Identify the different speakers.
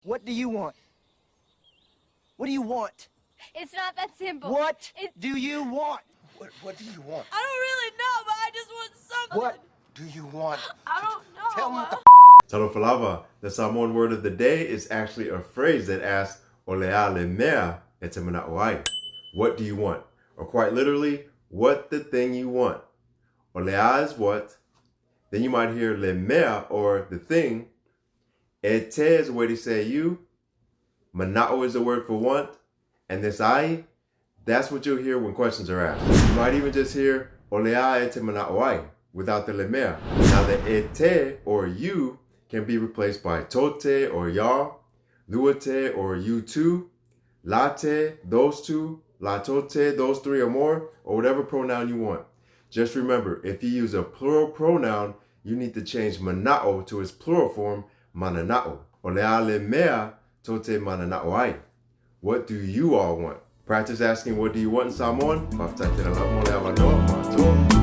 Speaker 1: What do you want? What do you want?
Speaker 2: It's not that simple.
Speaker 1: What do you want?
Speaker 3: What do you want?
Speaker 2: I don't really know, but I just want something.
Speaker 1: What
Speaker 3: do you want?
Speaker 2: I don't know.
Speaker 3: Tell me what the
Speaker 4: Talofalava, the Samoan word of the day, is actually a phrase that asks, Olea le mea e te mana oai. What do you want? Or quite literally, what the thing you want. Olea is what. Then you might hear le mea, or the thing. E te is a way to say you. Mana'o is the word for want. And this ai, that's what you'll hear when questions are asked. You might even just hear Olea e te mana oai without the le mea. Now the e te, or you, can be replaced by tote or ya, luate or you two, late, those two, latote, those three or more, or whatever pronoun you want. Just remember, if you use a plural pronoun, you need to change mana'o to its plural form, manana'o. Olea le mea tote manana'oai. What do you all want? Practice asking what do you want in Samoan. Maftakira la mo le awanoa, mato.